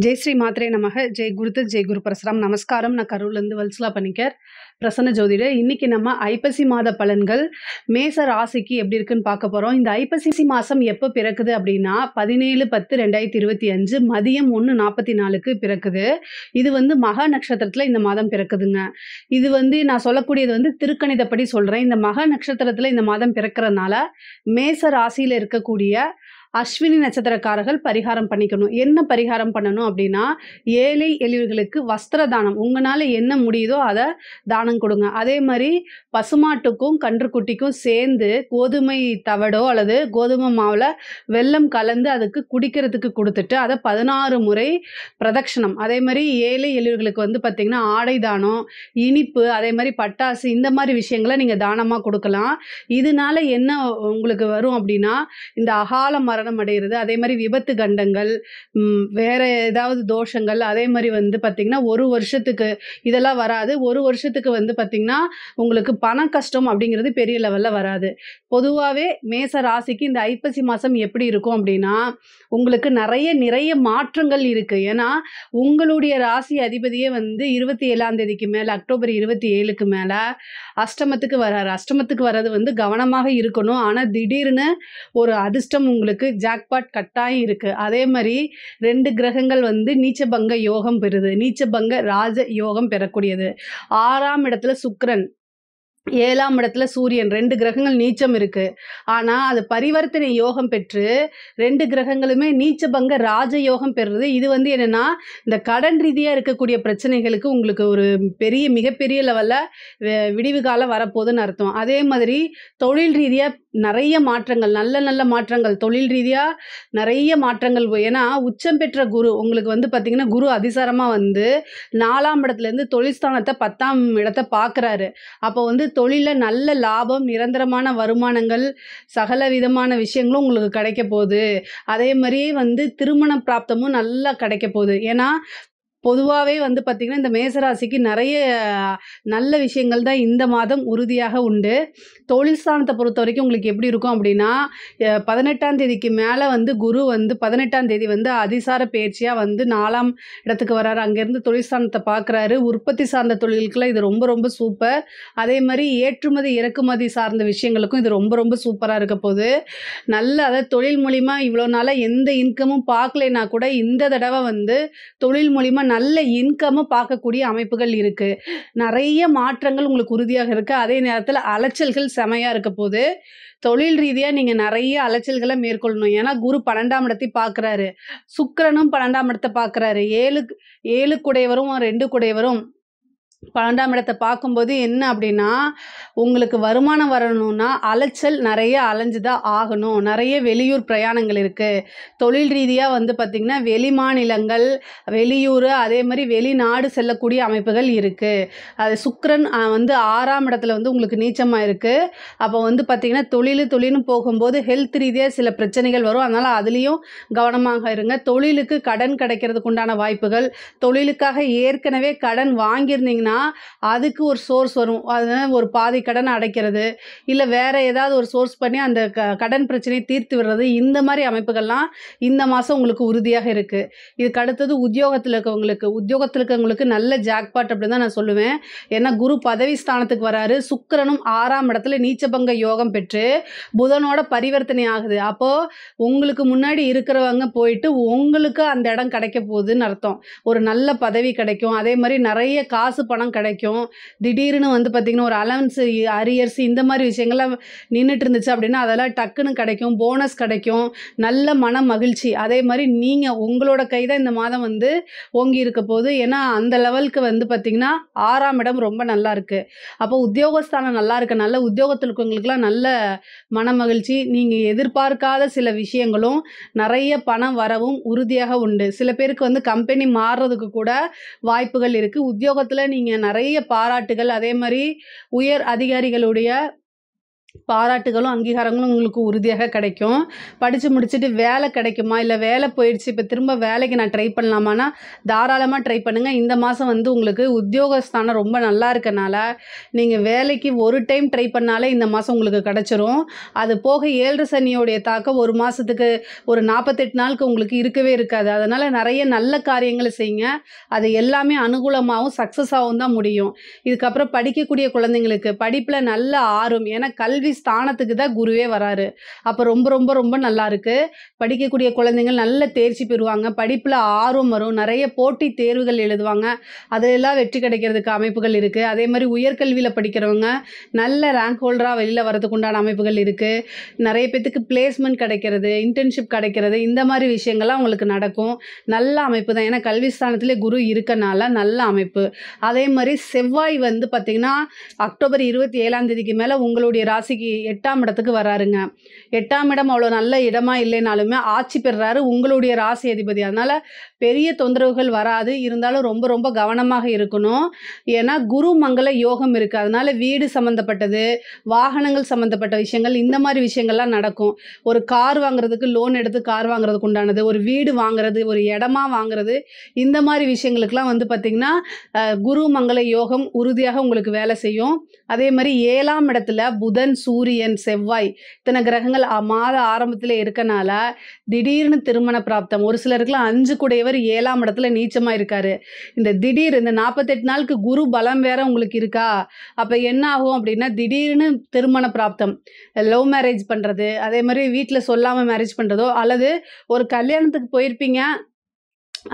జై శ్రీ మాత్రే నమః. జై గురుదత్, జై குரு பரசுராம். நமஸ்காரம். நான் கரூர்லேருந்து வல்சலா பணிக்கர், பிரசன்ன ஜோதிடர். இன்னைக்கு நம்ம ஐப்பசி மாத பலன்கள் மேச ராசிக்கு எப்படி இருக்குன்னு பார்க்க போறோம். இந்த ஐப்பசி மாசம் எப்போ பிறக்குது அப்படின்னா 17/10/2025 மதியம் 1:44க்கு பிறக்குது. இது மக நட்சத்திரத்துல இந்த மாதம் பிறக்குதுங்க. இது நான் சொல்லக்கூடியது திருக்கணிதப்படி சொல்றேன். இந்த மக நட்சத்திரத்துல இந்த மாதம் பிறக்கிறதுனால மேச ராசியில இருக்கக்கூடிய அஸ்வினி நட்சத்திரக்காரர்கள் பரிகாரம் பண்ணிக்கணும். என்ன பரிகாரம் பண்ணணும் அப்படின்னா, ஏழை எளியவர்களுக்கு வஸ்திர தானம், உங்களால் என்ன முடியுதோ அதை தானம் கொடுங்க. அதே மாதிரி பசுமாட்டுக்கும் கன்றுக்குட்டிக்கும் சேர்ந்து கோதுமை தவடோ அல்லது கோதுமை மாவில் வெல்லம் கலந்து அதுக்கு குடிக்கிறதுக்கு கொடுத்துட்டு அதை 16 முறை பிரதட்சணம். அதே மாதிரி ஏழை எளியவர்களுக்கு பார்த்திங்கன்னா ஆடை தானம், இனிப்பு, அதே மாதிரி பட்டாசு, இந்த மாதிரி விஷயங்களை நீங்கள் தானமாக கொடுக்கலாம். இதனால என்ன உங்களுக்கு வரும் அப்படின்னா, இந்த அகால மரணம் அடைகிறது, அதே மாதிரி விபத்து கண்டங்கள், வேற ஏதாவது தோஷங்கள், அதே மாதிரி பார்த்தீங்கன்னா ஒரு வருஷத்துக்கு இதெல்லாம் வராது. ஒரு வருஷத்துக்கு பார்த்தீங்கன்னா உங்களுக்கு பண கஷ்டம் அப்படிங்கிறது பெரிய லெவலில் வராது. பொதுவாகவே மேச ராசிக்கு இந்த ஐப்பசி மாதம் எப்படி இருக்கும் அப்படின்னா, உங்களுக்கு நிறைய மாற்றங்கள் இருக்குது. ஏன்னா உங்களுடைய ராசி அதிபதியே 27ஆம் தேதிக்கு மேலே, அக்டோபர் 27க்கு மேலே அஷ்டமத்துக்கு வராரு. அஷ்டமத்துக்கு வர்றது கவனமாக இருக்கணும். ஆனால் திடீர்னு ஒரு அதிர்ஷ்டம் உங்களுக்கு ஜாக்பாட் கட்டாயம் இருக்குது. அதே மாதிரி 2 கிரகங்கள் நீச்சபங்க யோகம் பெறுது. நீச்சபங்க ராஜ யோகம் பெறக்கூடியது. 6ஆம் இடத்துல சுக்கிரன், 7ஆம் இடத்துல சூரியன், 2 கிரகங்கள் நீச்சம் இருக்கு. ஆனா அது பரிவர்த்தனை யோகம் பெற்று 2 கிரகங்களுமே நீச்சபங்க ராஜயோகம் பெறுறது. இது என்னன்னா, இந்த கடன் ரீதியா இருக்கக்கூடிய பிரச்சனைகளுக்கு உங்களுக்கு ஒரு மிகப்பெரிய லெவல்ல விடிவு காலம் வரப்போகுதுன்னு அர்த்தம். அதே மாதிரி தொழில் ரீதியா நிறைய மாற்றங்கள், நல்ல மாற்றங்கள், தொழில் ரீதியா நிறைய மாற்றங்கள். ஏன்னா உச்சம் பெற்ற குரு உங்களுக்கு பார்த்தீங்கன்னா, குரு அதிசாரமா 4ஆம் இடத்துல இருந்து தொழில் ஸ்தானத்தை 10ஆம் இடத்தை பார்க்குறாரு. அப்போ தொழிலில் நல்ல லாபம், நிரந்தரமான வருமானங்கள், சகல விதமான விஷயங்களும் உங்களுக்கு கிடைக்க போகுது. அதே மாதிரி திருமண பிராப்தமும் நல்லா கிடைக்க போகுது. ஏன்னா பொதுவாகவே பார்த்திங்கன்னா இந்த மேசராசிக்கு நிறைய நல்ல விஷயங்கள் தான் இந்த மாதம் உறுதியாக உண்டு. தொழில் ஸ்தானத்தை பொறுத்த வரைக்கும் உங்களுக்கு எப்படி இருக்கும் அப்படின்னா, 18ஆம் தேதிக்கு மேலே குரு 18ஆம் தேதி அதிசார பயிற்சியாக 4ஆம் இடத்துக்கு வர்றாரு. அங்கேருந்து தொழில் ஸ்தானத்தை பார்க்குறாரு. உற்பத்தி சார்ந்த தொழிலுக்குலாம் இது ரொம்ப சூப்பர். அதே மாதிரி ஏற்றுமதி இறக்குமதி சார்ந்த விஷயங்களுக்கும் இது ரொம்ப சூப்பராக இருக்க போகுது. அதாவது தொழில் மூலிமா இவ்வளோ நாளாக எந்த இன்கமும் பார்க்கலைன்னா கூட இந்த தடவை தொழில் மூலிமா நல்ல இன்கம்மை பார்க்கக்கூடிய அமைப்புகள் இருக்குது. நிறைய மாற்றங்கள் உங்களுக்கு உறுதியாக இருக்குது. அதே நேரத்தில் அலைச்சல்கள் செமையாக இருக்க போது. தொழில் ரீதியாக நீங்கள் நிறைய அலைச்சல்களை மேற்கொள்ளணும். ஏன்னா குரு 12ஆம் இடத்தை பார்க்குறாரு, சுக்கிரனும் 12ஆம் இடத்தை பார்க்குறாரு. 7 குடையவரும் 2 குடையவரும் 12ஆம் இடத்தை பார்க்கும்போது என்ன அப்படின்னா, உங்களுக்கு வருமானம் வரணும்னா அலைச்சல் நிறைய அலைஞ்சுதான் ஆகணும். நிறைய வெளியூர் பிரயாணங்கள் இருக்குது. தொழில் ரீதியாக பார்த்திங்கன்னா வெளி மாநிலங்கள், வெளியூர், அதே மாதிரி வெளிநாடு செல்லக்கூடிய அமைப்புகள் இருக்குது. அது சுக்கிரன் 6ஆம் இடத்துல உங்களுக்கு நீச்சமாக இருக்குது. அப்போ பார்த்திங்கன்னா தொழில்னு போகும்போது ஹெல்த் ரீதியாக சில பிரச்சனைகள் வரும். அதனால் அதுலேயும் கவனமாக இருங்க. தொழிலுக்கு கடன் கிடைக்கிறதுக்கு உண்டான வாய்ப்புகள், தொழிலுக்காக ஏற்கனவே கடன் வாங்கியிருந்தீங்கன்னா அதுக்கு ஒரு சோர்ஸ் வரும். அதனால் ஒரு பாதி கடன் அடைக்கிறது, இல்லை வேறு ஏதாவது ஒரு சோர்ஸ் பண்ணி அந்த கடன் பிரச்சனையை தீர்த்து விடுறது, இந்த மாதிரி அமைப்புகள்லாம் இந்த மாதம் உங்களுக்கு உறுதியாக இருக்குது. இதுக்கு அடுத்தது உத்தியோகத்தில் இருக்கவங்களுக்கு நல்ல ஜாக்பாட் அப்படின்னு தான் நான் சொல்லுவேன். ஏன்னா குரு பதவி ஸ்தானத்துக்கு வராரு. சுக்கிரனும் 6ஆம் இடத்துல நீச்சபங்க யோகம் பெற்று புதனோட பரிவர்த்தனை ஆகுது. அப்போது உங்களுக்கு முன்னாடி இருக்கிறவங்க போயிட்டு உங்களுக்கு அந்த இடம் கிடைக்க போகுதுன்னு அர்த்தம். ஒரு நல்ல பதவி கிடைக்கும். அதே மாதிரி நிறைய காசு பணம் கிடைக்கும். திடீர்னு பார்த்திங்கன்னா ஒரு அலவன்ஸ், அரியர்ஸ், இந்த மாதிரி விஷயங்கள்லாம் நின்றுட்டு இருந்துச்சு அப்படின்னா அதெல்லாம் டக்குன்னு கிடைக்கும். போனஸ் கிடைக்கும். நல்ல மன மகிழ்ச்சி. அதே மாதிரி நீங்கள் உங்களோட கை தான் இந்த மாதம் ஓங்கி இருக்க போகுது. ஏன்னா அந்த லெவலுக்கு பார்த்திங்கன்னா 6ஆம் இடம் ரொம்ப நல்லா இருக்குது. அப்போ உத்தியோகஸ்தானம் நல்லா இருக்கு. நல்ல உத்தியோகத்தில் இருக்கவங்களுக்குலாம் நல்ல மன மகிழ்ச்சி. நீங்கள் எதிர்பார்க்காத சில விஷயங்களும் நிறைய பணம் வரவும் உறுதியாக உண்டு. சில பேருக்கு கம்பெனி மாறுறதுக்கு கூட வாய்ப்புகள் இருக்குது. உத்தியோகத்தில் நீங்கள் நிறைய பாராட்டுகள், அதே மாதிரி உயர் அதிகாரிகளுடைய பாராட்டுகளும், அங்கீகாரங்களும் உங்களுக்கு உறுதியாக கிடைக்கும். படிச்சு முடிச்சுட்டு வேலை கிடைக்குமா? இல்ல வேலை போயிடுச்சு, இப்ப திரும்ப வேலைக்கு நான் ட்ரை பண்ணலாமான்னா, தாராளமா ட்ரை பண்ணுங்க. இந்த மாசம் வந்து உங்களுக்கு உத்தியோகஸ்தானம் ரொம்ப நல்லா இருக்கனால, நீங்க வேலைக்கு ஒரு டைம் ட்ரை பண்ணாலே இந்த மாசம் உங்களுக்கு கிடைச்சிரும். அது போக 7 சனியோடைய தாக்கம் 1 மாசத்துக்கு ஒரு 48 நாளுக்கு உங்களுக்கு இருக்கவே இருக்காது. அதனால நெறைய நல்ல காரியங்கள செய்யுங்க. அது எல்லாமே அனுகூலமாவும், சக்சஸாவும் தான் முடியும். இதுக்கப்புறம் படிக்கக்கூடிய குழந்தைங்களுக்கு படிப்புல நல்ல ஆர்வம். ஏன்னா கல்வி ஸ்தானத்துக்கு தான் குருவே வராரு. அப்ப ரொம்ப ரொம்ப ரொம்ப நல்லா இருக்கு. படிக்கக்கூடிய குழந்தைகள் நல்ல தேர்ச்சி பெறுவாங்க. படிப்புல ஆர்வம் வரும். நெறைய போட்டித் தேர்வுகள் எழுதுவாங்க. அதுலலாம் வெற்றி கிடைக்கிறதுக்கு அமைப்புகள் இருக்கு. அதே மாரி உயர்கல்வியில படிக்கிறவங்க நல்ல ரேங்க் ஹோல்டரா வெளில வரதுக்கு உண்டான அமைப்புகள் இருக்கு. நெறைய பேத்துக்கு பிளேஸ்மென்ட் கிடைக்கிறது, இன்டர்ன்ஷிப் கிடைக்கிறது, இந்த மாரி விஷயங்கள்லாம் உங்களுக்கு நடக்கும். நல்ல அமைப்பு தான். ஏன்னா கல்வி ஸ்தானத்திலே குரு இருக்கனால நல்ல அமைப்பு. அதே மாரி செவ்வாய் வந்து பார்த்தீங்கன்னா, அக்டோபர் 27ஆம் தேதிக்கு மேல உங்களுடைய ராசிக்கு 8ஆம் இடத்துக்கு வராருங்க. 8ஆம் இடம் அவ்வளோ நல்ல இடமா இல்லைனாலுமே ஆட்சி பெறுறாரு உங்களுடைய ராசி அதிபதி. அதனால பெரிய தொந்தரவுகள் வராது. இருந்தாலும் ரொம்ப ரொம்ப கவனமாக இருக்கணும். ஏன்னா குரு மங்கள யோகம் இருக்கு. அதனால வீடு சம்மந்தப்பட்டது, வாகனங்கள் சம்மந்தப்பட்ட விஷயங்கள், இந்த மாரி விஷயங்கள்லாம் நடக்கும். ஒரு கார் வாங்குறதுக்கு லோன் எடுத்து கார் வாங்குறதுக்கு உண்டானது, ஒரு வீடு வாங்குறது, ஒரு இடமா வாங்குறது, இந்த மாரி விஷயங்களுக்கெல்லாம் வந்து பார்த்தீங்கன்னா, குரு மங்கள யோகம் உறுதியாக உங்களுக்கு வேலை செய்யும். அதே மாரி 7ஆம் இடத்துல புதன், சூரியன், செவ்வாய் இத்தனை கிரகங்கள் மாத ஆரம்பத்திலே இருக்கனால, திடீர்னு திருமண பிராப்தம். ஒரு சிலருக்குலாம் 5 கூடையவர் 7ஆம் இடத்துல நீச்சமா இருக்காரு. இந்த 48 நாளுக்கு குரு பலம் வேற உங்களுக்கு இருக்கா? அப்ப என்ன ஆகும் அப்டின்னா, திடீர்னு திருமண பிராப்தம். லவ் மேரேஜ் பண்றது, அதே மாரி வீட்ல சொல்லாம மேரேஜ் பண்றதோ, அல்லது ஒரு கல்யாணத்துக்கு போயிருப்பீங்க.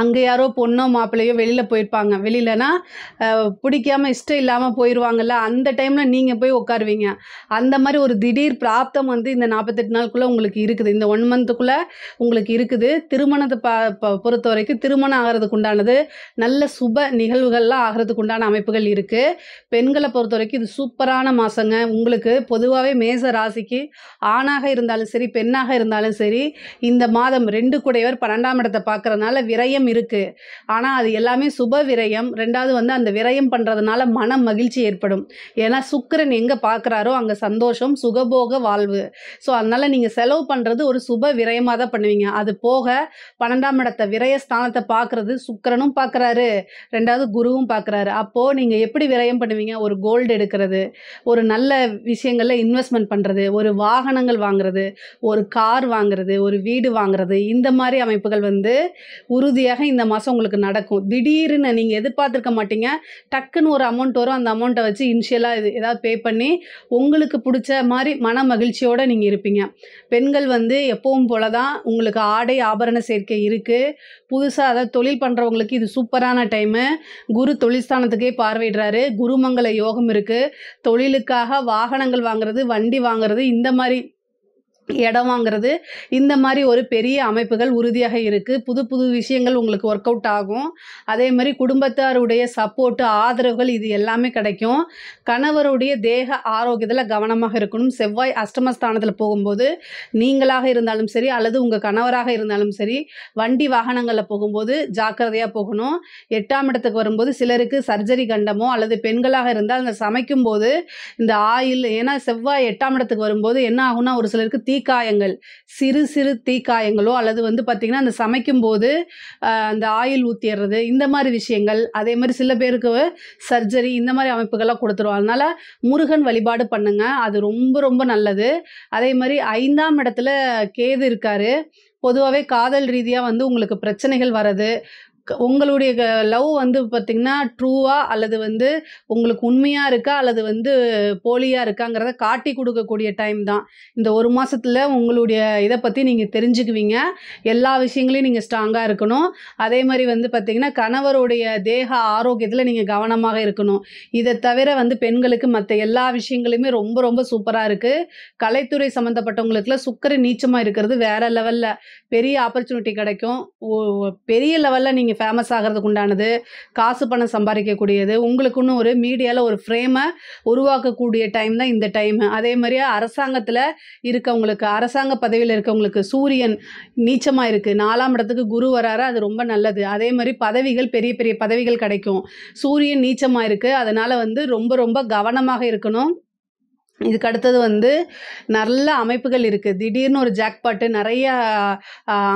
அங்க யாரோ பொண்ணோ, மாப்பிள்ளையோ வெளில போயிருப்பாங்க. வெளிலனா, பிடிக்காம இஷ்டம் இல்லாம போயிருவாங்கல்ல, அந்த டைம்ல நீங்க போய் உட்காருவீங்க. அந்த மாரி ஒரு திடீர் பிராப்தம் வந்து இந்த 48 நாளுக்குள்ள உங்களுக்கு இருக்குது. இந்த 1 மந்த்துக்குள்ள உங்களுக்கு இருக்குது. திருமணத்த பொறுத்தவரைக்கும் திருமணம் ஆகுறதுக்கு உண்டானது, நல்ல சுப நிகழ்வுகள்லாம் ஆகுறதுக்கு உண்டான அமைப்புகள் இருக்கு. பெண்கள பொறுத்தவரைக்கும் இது சூப்பரான மாசங்க. உங்களுக்கு பொதுவாவே மேச ராசிக்கு ஆணாக இருந்தாலும் சரி, பெண்ணாக இருந்தாலும் சரி, இந்த மாதம் 2 கூடையவர் 12ஆம் இடத்த பார்க்கறனால விரயம் இருக்கு. ஆனா, அது எல்லாமே சுப விரயம். 2வது வந்து அந்த விரயம் பண்றதுனால மன மகிழ்ச்சி ஏற்படும். ஏன்னா, சுக்கிரன் எங்க பார்க்குறாரோ, அங்க சந்தோஷம், சுகபோக வாழ்வு. ஸோ, அதனால நீங்க செலவு பண்றது ஒரு சுப விரயமா தான் பண்ணுவீங்க. அது போக 12ஆம் இடத்த விரயஸ்தானத்த பார்க்குறது சுக்கிரனும் பார்க்குறாரு, 2வது குருவும் பார்க்குறாரு. அப்போ நீங்க எப்படி விரயம் பண்ணுவீங்க? ஒரு கோல்டு எடுக்கிறது, ஒரு நல்ல விஷயங்கள்ல இன்வெஸ்ட்மென்ட் பண்றது, ஒரு வாகனங்கள் வாங்குறது, ஒரு கார் வாங்குறது, ஒரு வீடு வாங்குறது, இந்த மாரி அமைப்புகள் வந்து உறுதியாக இந்த மாசம் உங்களுக்கு நடக்கும். திடீர்னு நீங்க எதிர்பார்த்திருக்க மாட்டீங்க. டக்குன்னு ஒரு அமௌண்ட் வரும். அந்த அமௌண்ட்ட வச்சு இனிஷியலா ஏதாவது பே பண்ணி, உங்களுக்கு புடிச்ச மாரி மன மகிழ்ச்சியோட நீங்க இருப்பீங்க. பெண்கள் வந்து எப்பவும் போல தான் உங்களுக்கு ஆடை, ஆபரண சேர்க்கை இருக்கு. புதுசா அதாவது தொழில் பண்றவங்களுக்கு இது சூப்பரான டைமு. குரு தொழில் ஸ்தானத்துக்கே பார்வையிடுறாரு. குருமங்கள யோகம் இருக்கு. தொழிலுக்காக வாகனங்கள் வாங்குறது, வண்டி வாங்குறது, இந்த மாரி இடம் வாங்குறது, இந்த மாரி ஒரு பெரிய அமைப்புகள் உறுதியாக இருக்கு. புது புது விஷயங்கள் உங்களுக்கு ஒர்க் அவுட் ஆகும். அதே மாரி குடும்பத்தாருடைய சப்போர்ட், ஆதரவுகள் இது எல்லாமே கிடைக்கும். கணவருடைய தேக ஆரோக்கியத்தில கவனமாக இருக்கணும். செவ்வாய் அஷ்டமஸ்தானத்தில போகும்போது, நீங்களாக இருந்தாலும் சரி, அல்லது உங்க கணவராக இருந்தாலும் சரி, வண்டி வாகனங்கள்ல போகும்போது ஜாக்கிரதையா போகணும். 8ஆம் இடத்துக்கு வரும்போது சிலருக்கு சர்ஜரி கண்டமோ, அல்லது பெண்களாக இருந்தால் அந்த சமைக்கும்போது இந்த ஆயில் ஏன்னா செவ்வாய் 8ஆம் இடத்துக்கு வரும்போது என்ன ஆகும்னா, ஒரு சிலருக்கு தீக்காயங்கள், சிறு சிறு தீக்காயங்களோ அல்லது வந்து பார்த்தீங்கன்னா, அந்த சமைக்கும்போது அந்த ஆயில் ஊத்திர்றது, இந்த மாரி விஷயங்கள். அதே மாரி சில பேருக்கு சர்ஜரி இந்த மாரி அமைப்புகள்லாம் குடுத்துரும். அதனால முருகன் வழிபாடு பண்ணுங்க. அது ரொம்ப ரொம்ப நல்லது. அதே மாரி 5ஆம் இடத்துல கேது இருக்காரு. பொதுவாவே காதல் ரீதியா வந்து உங்களுக்கு பிரச்சனைகள் வரது. உங்களுடைய லவ் வந்து பார்த்தீங்கன்னா, ட்ரூவா அல்லது வந்து உங்களுக்கு உண்மையா இருக்கா? அல்லது வந்து போலியா இருக்காங்கிறத காட்டிக் குடுக்கக்கூடிய டைம் தான். இந்த 1 மாசத்துல உங்களுடைய இத பத்தி நீங்க தெரிஞ்சுக்குவீங்க. எல்லா விஷயங்களையும் நீங்க ஸ்ட்ராங்கா இருக்கணும். அதே மாரி வந்து பார்த்தீங்கன்னா, கணவருடைய தேக ஆரோக்கியத்துல நீங்க கவனமாக இருக்கணும். இத தவிர வந்து பெண்களுக்கு மத்த எல்லா விஷயங்களுமே ரொம்ப ரொம்ப சூப்பரா இருக்கு. கலைத்துறை சம்மந்தப்பட்டவங்களுக்குலாம் சுக்கிரன் நீச்சமா இருக்கிறது வேற லெவல்ல பெரிய ஆப்பர்ச்சுனிட்டி கிடைக்கும். பெரிய லெவல்ல நீங்க ஃபேமஸ் ஆகுறதுக்கு உண்டானது, காசு பணம் சம்பாரிக்கக்கூடியது, உங்களுக்குன்னு ஒரு மீடியால ஒரு ஃப்ரேம உருவாக்கக்கூடிய டைம் தான் இந்த டைமு. அதே மாரியே அரசாங்கத்தில இருக்கவங்களுக்கு, அரசாங்க பதவியில இருக்கவங்களுக்கு சூரியன் நீச்சமா இருக்கு. 4ஆம் இடத்துக்கு குரு வராரு. அது ரொம்ப நல்லது. அதே மாரி பதவிகள் பெரிய பெரிய பதவிகள் கிடைக்கும். சூரியன் நீச்சமா இருக்கு. அதனால வந்து ரொம்ப ரொம்ப கவனமாக இருக்கணும். இதுக்கு அடுத்தது வந்து நல்ல அமைப்புகள் இருக்குது. திடீர்னு ஒரு ஜாக்பாட்டு நிறைய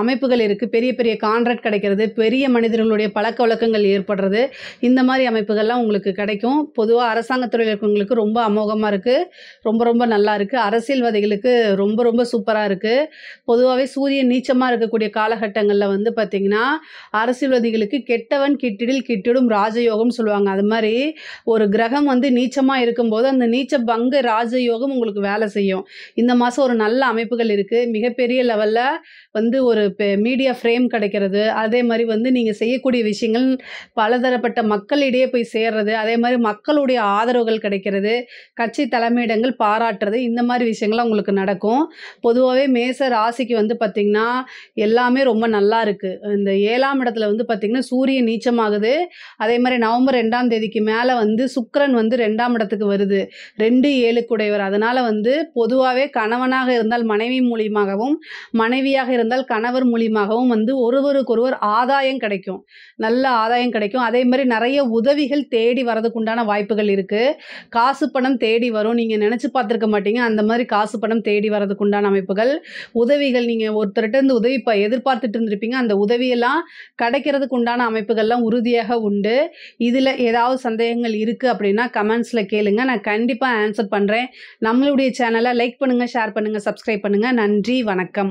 அமைப்புகள் இருக்குது. பெரிய பெரிய கான்ட்ராக்ட் கிடைக்கிறது, பெரிய மனிதர்களுடைய பழக்கவழக்கங்கள் ஏற்படுறது, இந்த மாதிரி அமைப்புகள்லாம் உங்களுக்கு கிடைக்கும். பொதுவா அரசாங்கத்துறையில் இருக்கவங்களுக்கு ரொம்ப அமோகமாக இருக்குது. ரொம்ப ரொம்ப நல்லா இருக்குது. அரசியல்வாதிகளுக்கு ரொம்ப ரொம்ப சூப்பராக இருக்குது. பொதுவாகவே சூரியன் நீச்சமாக இருக்கக்கூடிய காலகட்டங்களில் வந்து பார்த்திங்கன்னா, அரசியல்வாதிகளுக்கு கெட்டவன் கிட்டிடில் கிட்டிடும் ராஜயோகம்னு சொல்லுவாங்க. அது மாதிரி ஒரு கிரகம் வந்து நீச்சமாக இருக்கும்போது அந்த நீச்ச பங்க ராஜயோகம் உங்களுக்கு வேலை செய்யும். இந்த மாதம் ஒரு நல்ல அமைப்புகள் இருக்குது. மிகப்பெரிய லெவலில் வந்து ஒரு மீடியா ஃப்ரேம் கிடைக்கிறது, அதே மாதிரி வந்து நீங்கள் செய்யக்கூடிய விஷயங்கள் பலதரப்பட்ட மக்களிடையே போய் சேர்றது, அதே மாதிரி மக்களுடைய ஆதரவுகள் கிடைக்கிறது, கட்சி தலைமையிடங்கள் பாராட்டுறது, இந்த மாதிரி விஷயங்கள்லாம் உங்களுக்கு நடக்கும். பொதுவாகவே மேச ராசிக்கு வந்து பார்த்திங்கன்னா எல்லாமே ரொம்ப நல்லா இருக்குது. இந்த 7ஆம் இடத்துல வந்து பார்த்திங்கன்னா சூரியன் நீச்சமாகுது. அதே மாதிரி நவம்பர் 2ஆம் தேதிக்கு மேலே வந்து சுக்கிரன் வந்து 2ஆம் இடத்துக்கு வருது. 2, 7 கூடையவர். அதனால் வந்து பொதுவாகவே கணவனாக இருந்தால் மனைவி மூலியமாகவும், மனைவியாக இருந்தால் கணவர் மூலியமாகவும் வந்து ஒருவருக்கொருவர் ஆதாயம் கிடைக்கும். நல்ல ஆதாயம் கிடைக்கும். அதே மாதிரி நிறைய உதவிகள் தேடி வரதுக்கு உண்டான வாய்ப்புகள் இருக்குது. காசு பணம் தேடி வரும். நீங்கள் நினச்சி பார்த்துருக்க மாட்டீங்க. அந்த மாதிரி காசு பணம் தேடி வரதுக்கு உண்டான அமைப்புகள், உதவிகள் நீங்கள் ஒருத்தர்கிட்ட இருந்து உதவி எதிர்பார்த்துட்டு இருந்திருப்பீங்க. அந்த உதவியெல்லாம் கிடைக்கிறதுக்கு உண்டான அமைப்புகள்லாம் உறுதியாக உண்டு. இதில் ஏதாவது சந்தேகங்கள் இருக்குது அப்படின்னா கமெண்ட்ஸில் கேளுங்க. நான் கண்டிப்பாக ஆன்சர் பண்ணுறேன். நம்மளுடைய சேனலை லைக் பண்ணுங்கள், ஷேர் பண்ணுங்கள், சப்ஸ்கிரைப் பண்ணுங்கள். நன்றி, வணக்கம்.